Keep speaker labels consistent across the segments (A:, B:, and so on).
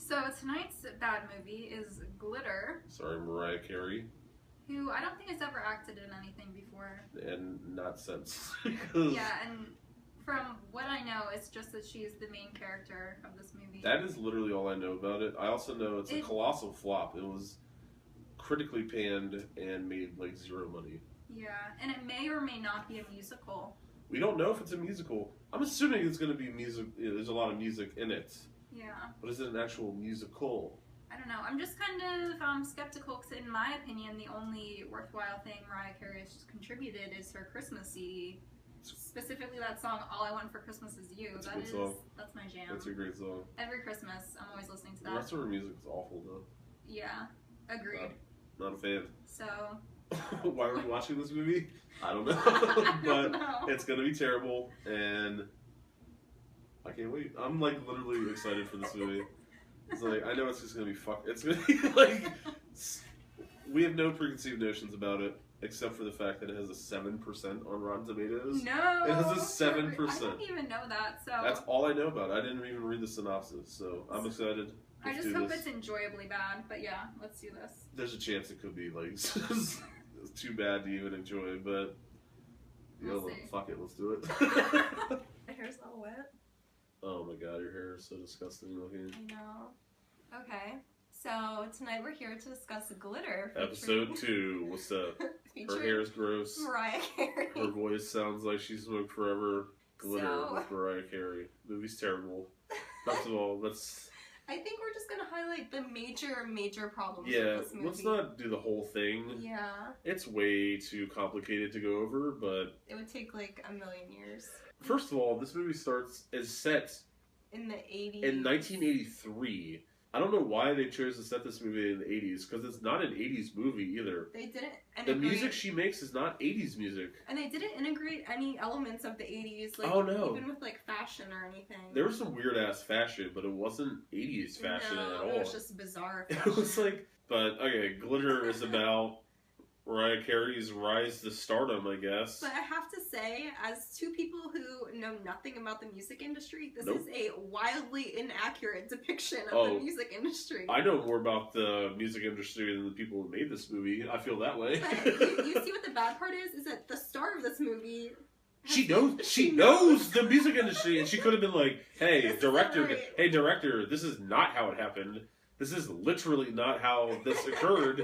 A: So tonight's bad movie is Glitter,
B: Sorry, Mariah Carey.
A: who I don't think has ever acted in anything before.
B: And not since.
A: Yeah, and from what I know, it's just that she's the main character of this movie.
B: That is literally all I know about it. I also know it's a colossal flop. It was critically panned and made like zero money.
A: Yeah, and it may or may not be a musical.
B: We don't know if it's a musical. I'm assuming it's going to be music. There's a lot of music in it.
A: Yeah.
B: But is it an actual musical?
A: I don't know. I'm just kind of skeptical because, in my opinion, the only worthwhile thing Mariah Carey has contributed is her Christmas CD. Specifically, that song "All I Want for Christmas Is You."
B: That's a good song.
A: That's my jam.
B: That's a great song.
A: Every Christmas, I'm always listening to that.
B: The rest of her music is awful, though.
A: Yeah, agreed.
B: Not a fan.
A: So.
B: Why are we watching this movie? I don't know. But it's gonna be terrible, and I can't wait. I'm like literally excited for this movie. It's like, I know it's just gonna be It's gonna be like, we have no preconceived notions about it, except for the fact that it has a 7% on Rotten Tomatoes.
A: No!
B: It has a 7%.
A: I don't even know that, so.
B: That's all I know about it. I didn't even read the synopsis, so I'm excited.
A: I just hope it's enjoyably bad, but yeah, let's do this.
B: There's a chance it could be like it's too bad to even enjoy, but fuck it, let's do it.
C: My hair's not wet.
B: Oh my god, your hair is so disgusting looking.
C: I know. Okay, so tonight we're here to discuss Glitter.
B: Episode 2, what's up? Her hair is gross.
C: Mariah Carey.
B: Her voice sounds like she smoked forever. Glitter with Mariah Carey. Movie's terrible. First of all,
C: I think we're just gonna highlight the major problems with this movie.
B: Let's not do the whole thing.
C: Yeah.
B: It's way too complicated to go over, but
C: it would take like a million years.
B: First of all, this movie is set
C: in the 80s.
B: In 1983. I don't know why they chose to set this movie in the 80s, because it's not an 80s movie either.
C: They didn't integrate...
B: The music she makes is not 80s music.
C: And they didn't integrate any elements of the 80s, like, even with, like, fashion or anything.
B: There was some weird-ass fashion, but it wasn't 80s fashion at all.
C: It was just bizarre fashion.
B: It was like... But, okay, Glitter is about Mariah Carey's rise to stardom, I guess.
C: But I have to say, as two people who know nothing about the music industry, this is a wildly inaccurate depiction of the music industry.
B: I know more about the music industry than the people who made this movie. I feel that way.
C: But you see what the bad part is that the star of this movie...
B: She knows the music industry, and she could have been like, hey, director, this is not how it happened. This is literally not how this occurred.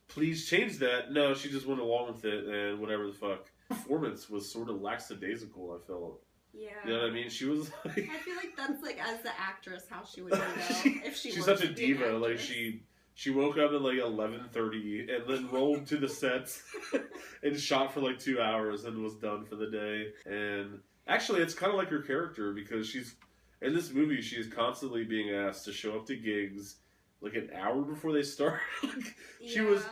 B: Please change that. No, she just went along with it, and whatever the fuck. Performance was sort of lackadaisical, I felt.
C: Yeah.
B: You know what I mean? She was like...
C: I feel like that's like, as the actress, how she would do if she
B: She's such a diva. Like, she woke up at like 11:30 and then rolled to the sets and shot for like 2 hours and was done for the day. And actually, it's kind of like her character, because in this movie, she is constantly being asked to show up to gigs like an hour before they start. She was,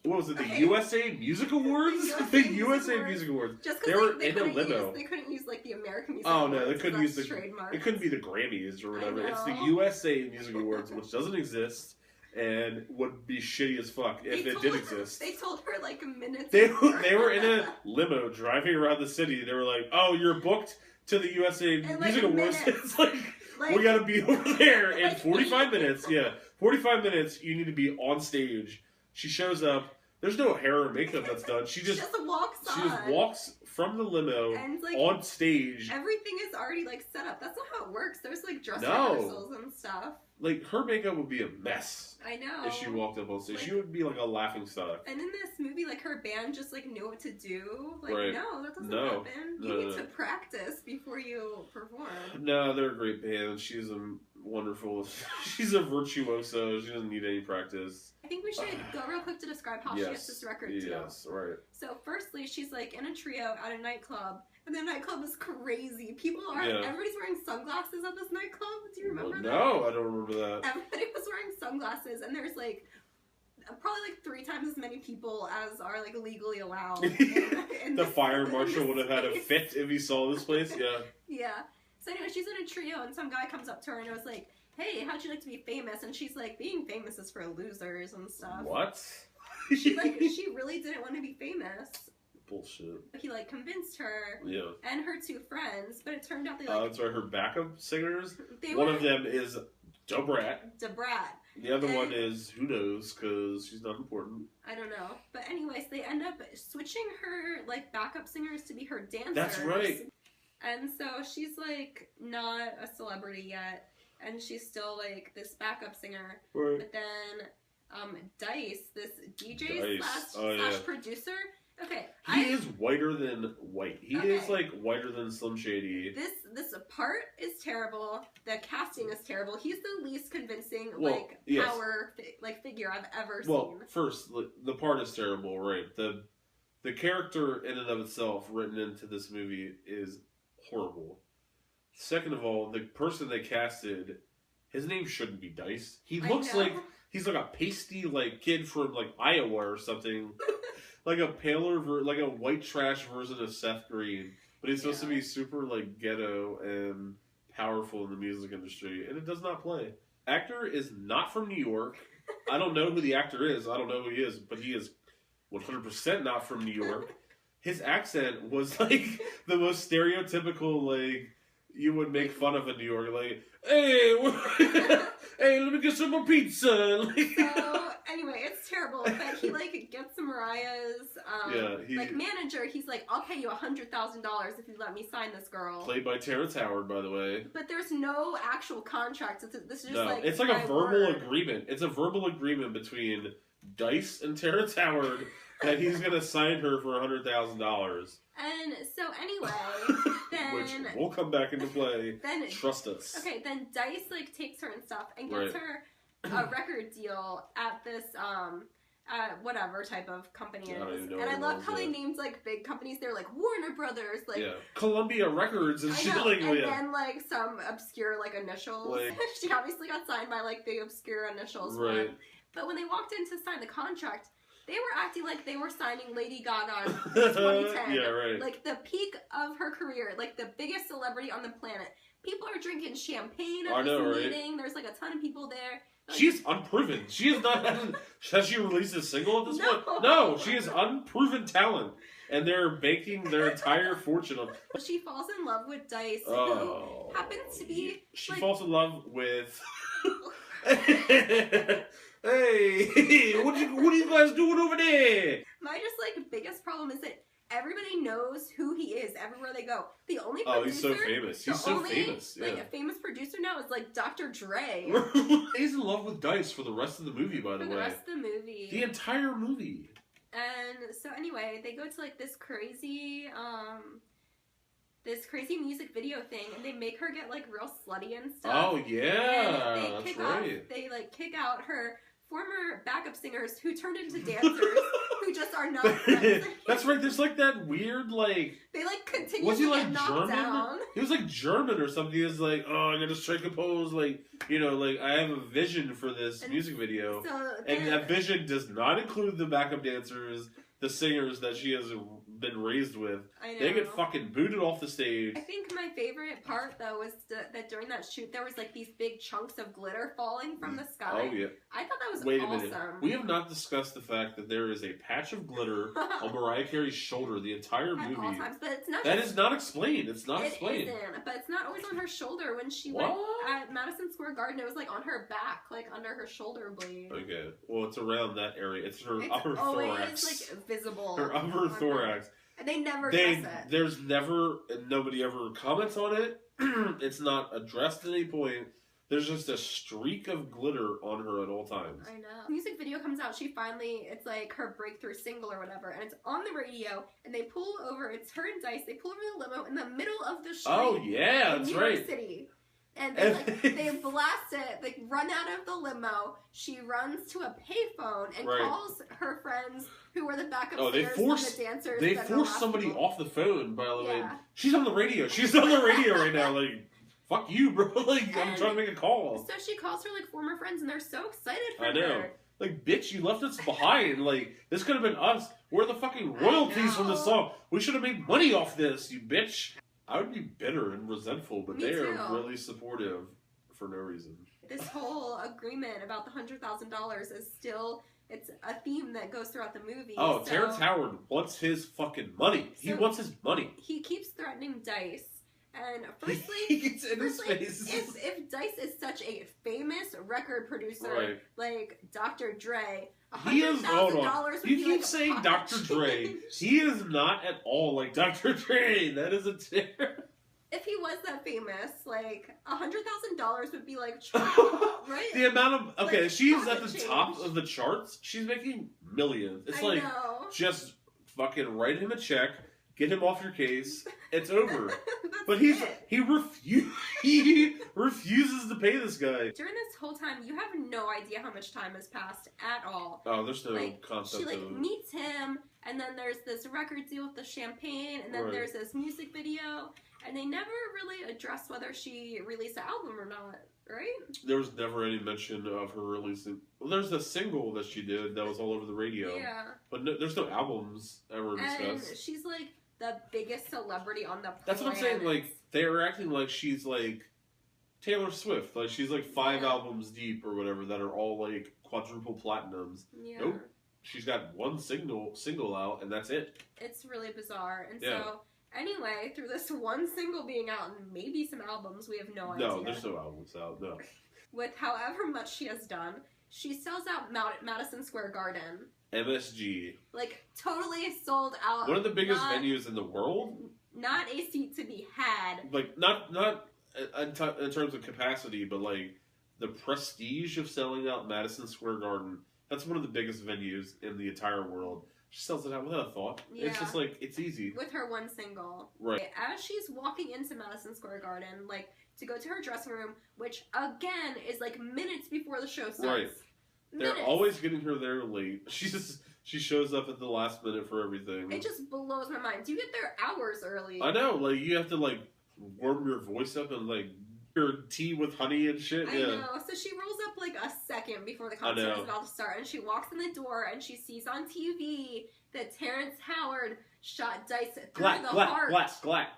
B: what was it, the USA Music Awards? The USA Music Awards.
C: Just
B: they were in a limo.
C: They couldn't use like the American Music
B: Awards.
C: Oh no,
B: they couldn't use the
C: trademark.
B: It couldn't be the Grammys or whatever. It's the USA Music Awards, which doesn't exist and would be shitty as fuck if it did exist.
C: They told her like a minute.
B: They were in a limo driving around the city. They were like, "Oh, you're booked to the USA Music Awards." It's like, we gotta be over there in 45 minutes. Yeah, 45 minutes. You need to be on stage. She shows up. There's no hair or makeup that's done. She just
C: walks on.
B: She just walks from the limo
C: and, like,
B: on stage.
C: Everything is already like set up. That's not how it works. There's like dress rehearsals and stuff.
B: Like, her makeup would be a mess.
C: I know.
B: If she walked up on stage, she would be like a laughing stock.
C: And in this movie, like, her band just like knew what to do. Like, no, that doesn't happen. You need to practice before you perform.
B: No, they're a great band. She's a wonderful. She's a virtuoso. She doesn't need any practice.
C: I think we should go real quick to describe how she gets this record too.
B: Yes, right.
C: So, firstly, she's like in a trio at a nightclub. And the nightclub is crazy. Everybody's wearing sunglasses at this nightclub. Do you remember that?
B: No, I don't remember that.
C: Everybody was wearing sunglasses, and there's like probably like 3 times as many people as are like legally allowed.
B: The fire marshal would have had a fit if he saw this place. Yeah.
C: Yeah. So anyway, she's in a trio, and some guy comes up to her and was like, "Hey, how'd you like to be famous?" And she's like, "Being famous is for losers and stuff."
B: What?
C: She really didn't want to be famous.
B: Bullshit.
C: He like convinced her
B: and
C: her 2 friends, but it turned out they
B: that's right, her backup singers.
C: One
B: of them is Debrat.
C: Debrat.
B: The other one is, who knows, because she's not important.
C: I don't know. But anyways, they end up switching her, like, backup singers to be her dancers.
B: That's right.
C: And so she's, like, not a celebrity yet. And she's still, like, this backup singer.
B: Right.
C: But then, Dice, this DJ slash producer. Okay.
B: He is whiter than white. He is, like, whiter than Slim Shady.
C: This part is terrible. The casting is terrible. He's the least convincing, power, figure I've ever seen.
B: Well, first, the part is terrible, right? The character in and of itself written into this movie is horrible. Second of all, the person they casted, his name shouldn't be Dice. He looks like he's like a pasty kid from Iowa or something. Like a paler, like a white trash version of Seth Green. But he's supposed to be super ghetto and powerful in the music industry, and it does not play. Actor is not from New York. I don't know who the actor is. I don't know who he is, but he is 100% not from New York. His accent was the most stereotypical you would make fun of in New York, hey, hey, let me get some more pizza.
C: So anyway, it's terrible. But he gets Mariah's manager. He's like, I'll pay you $100,000 if you let me sign this girl.
B: Played by Terrence Howard, by the way.
C: But there's no actual contract. This is just
B: it's like a verbal agreement. It's a verbal agreement between Dice and Terrence Howard that he's gonna sign her for $100,000.
C: And so anyway, then
B: which will come back into play. Then trust us.
C: Okay, then Dice takes her and stuff and gets her a record deal at this whatever type of company it is. And I love how they named big companies. They're Warner Brothers,
B: Columbia Records and shit.
C: And then some obscure initials. She obviously got signed by the obscure initials.
B: Right.
C: But when they walked in to sign the contract, they were acting like they were signing Lady Gaga in 2010.
B: Yeah, right.
C: The peak of her career, the biggest celebrity on the planet. People are drinking champagne at this meeting. There's a ton of people there.
B: She's unproven. She is not. Has she released a single at this point? No, she is unproven talent. And they're banking their entire fortune on.
C: She falls in love with Dice, who happens to be.
B: She falls in love with. Hey, what are you guys doing over there?
C: My biggest problem is that everybody knows who he is everywhere they go. The only producer,
B: he's so famous. He's so famous. Yeah.
C: A famous producer now is Dr. Dre.
B: He's in love with Dice for the rest of the movie, by the way.
C: For the rest of the movie.
B: The entire movie.
C: And so anyway, they go to this crazy music video thing, and they make her get real slutty and stuff.
B: Oh yeah,
C: and
B: that's right.
C: They kick out her former backup singers who turned into dancers who just are not friends.
B: That's right. There's that weird
C: they continue
B: was he
C: to get knocked
B: German?
C: Down.
B: He was German or something. He was I gotta strike a pose. I have a vision for this music video, and that vision does not include the backup dancers, the singers that she has been raised with.
C: I know.
B: They get fucking booted off the stage.
C: I think my favorite part though was that during that shoot there was these big chunks of glitter falling from the sky.
B: Oh yeah.
C: I thought that was
B: Wait
C: awesome.
B: a minute. We have not discussed the fact that there is a patch of glitter on Mariah Carey's shoulder the entire movie.
C: At all times, but it's not.
B: That is not explained. It's not
C: it
B: explained.
C: Isn't, but it's not always on her shoulder. When she went at Madison Square Garden, it was on her back, under her shoulder blade.
B: Okay. Well, it's around that area. It's her upper
C: thorax.
B: It's
C: visible.
B: Her upper thorax.
C: And they never address it.
B: There's never, nobody ever comments on it. It's not addressed at any point. There's just a streak of glitter on her at all times.
C: I know. Music video comes out. It's her breakthrough single or whatever, and it's on the radio. And they pull over. It's her and Dice. They pull over the limo in the middle of the street.
B: Oh yeah, that's right.
C: New York City. And they blast it. They run out of the limo. She runs to a payphone and calls her friends who were the backup singers and the dancers.
B: They force somebody off the phone, by the way. She's on the radio. She's on the radio right now. Fuck you, bro. I'm trying to make a call.
C: So she calls her former friends, and they're so excited for her.
B: I know. Bitch, you left us behind. This could have been us. We're the fucking royalties from this song. We should have made money off this, you bitch. I would be bitter and resentful, but they are really supportive for no reason.
C: This whole agreement about the $100,000 is still, it's a theme that goes throughout the movie.
B: Oh, Terrence Howard wants his fucking money. He wants his money.
C: He keeps threatening Dice, And firstly,
B: he gets in his face.
C: If Dice is such a famous record producer,
B: right.
C: like Dr. Dre,
B: he is. Hold on. You keep
C: like
B: saying Dr. Dre. He is not at all like Dr. Dre. That is a terror.
C: If he was that famous, like $100,000 would be like, right?
B: The amount of
C: like,
B: she's at the top of the charts. She's making millions. It's like just fucking write him a check, get him off your case. It's over. But he refuses to pay this guy.
C: During this whole time, you have no idea how much time has passed at all.
B: Oh, there's no concept.
C: She meets him, and then there's this record deal with the champagne, and then there's this music video. And they never really addressed whether she released an album or not, right?
B: There was never any mention of her releasing. Well, there's a single that she did that was all over the radio.
C: Yeah.
B: But there's no albums ever discussed.
C: And she's like the biggest celebrity on the planet.
B: That's what I'm saying. Like, they're acting like she's like Taylor Swift. Like, she's like 5 albums deep or whatever that are all like quadruple platinums.
C: Yeah.
B: Nope. She's got one single out, and that's it.
C: It's really bizarre. And so... Anyway, through this one single being out and maybe some albums, we have no idea.
B: No, there's no albums out, no.
C: With however much she has done, she sells out Madison Square Garden.
B: MSG.
C: Like, totally sold out.
B: One of the biggest venues in the world?
C: Not a seat to be had.
B: Like, not in terms of capacity, but like, the prestige of selling out Madison Square Garden, that's one of the biggest venues in the entire world. She sells it out without a thought. Yeah. It's just like, it's easy.
C: With her one single.
B: Right.
C: As she's walking into Madison Square Garden, like, to go to her dressing room, which, again, is like minutes before the show starts.
B: Right. They're always getting her there late. She shows up at the last minute for everything.
C: It just blows my mind. You get there hours early.
B: I know. Like, you have to, like, warm your voice up and, like, your tea with honey and shit.
C: I know. So she rolls up like a second before the concert is about to start, and she walks in the door and she sees on TV that Terrence Howard shot Dice through the heart.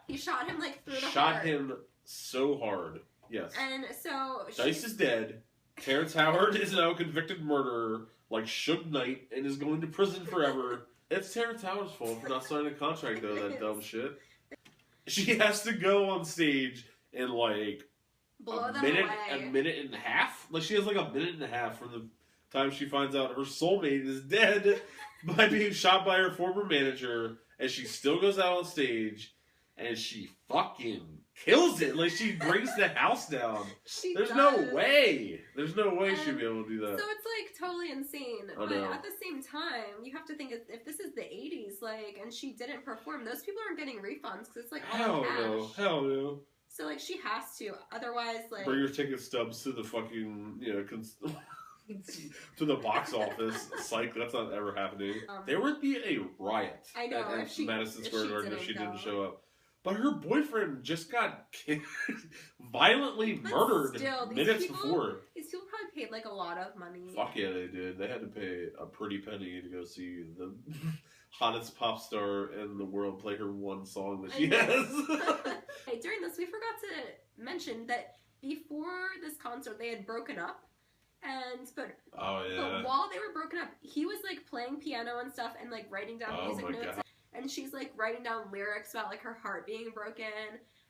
C: He shot him like through the heart.
B: Shot him so hard. Yes.
C: And so
B: Dice is dead. Terrence Howard is now a convicted murderer, like Suge Knight, and is going to prison forever. It's Terrence Howard's fault for not signing a contract, though. That dumb shit. She has to go on stage and like. A minute and a half? Like, she has like a minute and a half from the time she finds out her soulmate is dead by being shot by her former manager, and she still goes out on stage, and she fucking kills it. Like, she brings the house down. There's no way she'd be able to do that.
C: So it's like totally insane. But at the same time, you have to think if this is the 80s, like, and she didn't perform, those people aren't getting refunds because it's like all cash.
B: Hell no.
C: So, like, she has to. Otherwise, like...
B: Bring your ticket stubs to the fucking, to the box office. Psych, that's not ever happening. There would be a riot at Madison Square Garden if she didn't show up. But her boyfriend just got violently murdered minutes before.
C: These people probably paid, like, a lot of money.
B: Fuck yeah, they did. They had to pay a pretty penny to go see the hottest pop star in the world play her one song that she has.
C: Hey, during this, we forgot to mention that before this concert, they had broken up. But while they were broken up, he was, like, playing piano and stuff and, like, writing down music notes. God. And she's, like, writing down lyrics about, like, her heart being broken.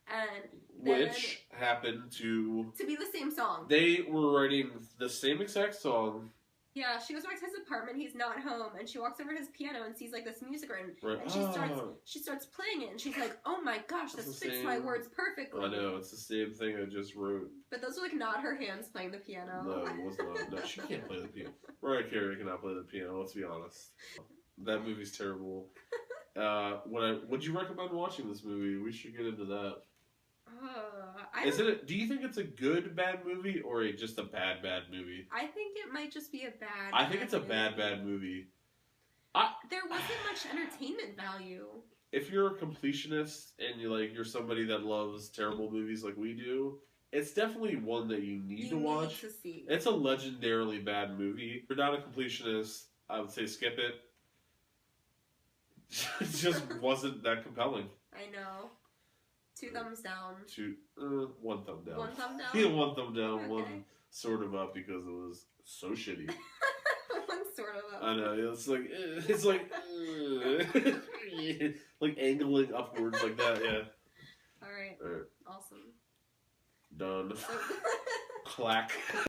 C: And
B: which happened to
C: be the same song.
B: They were writing the same exact song.
C: Yeah, she goes back to his apartment, he's not home, and she walks over to his piano and sees, like, this music written.
B: Right.
C: And she starts playing it, and she's like, oh my gosh, this fits my words perfectly.
B: I know, it's the same thing I just wrote.
C: But those are, like, not her hands playing the piano.
B: No, it was not. No, she can't play the piano. Mariah Carey cannot play the piano, let's be honest. That movie's terrible. Would you recommend watching this movie? We should get into that. Do you think it's a good bad movie or just a bad movie?
C: I think it might just be a bad.
B: I think it's a bad movie.
C: There wasn't much entertainment value.
B: If you're a completionist and you're somebody that loves terrible movies like we do, it's definitely one that you need to watch.
C: To see.
B: It's a legendarily bad movie. If you're not a completionist, I would say skip it. It just wasn't that compelling.
C: I know. 2 thumbs down.
B: 1 thumb down.
C: 1 thumb down?
B: Yeah, 1 thumb down.
C: Okay.
B: 1 sort of up because it was so shitty.
C: 1 sort of up.
B: I know. It's like like angling upwards like that. Yeah.
C: All right.
B: All right.
C: Awesome.
B: Done. Clack.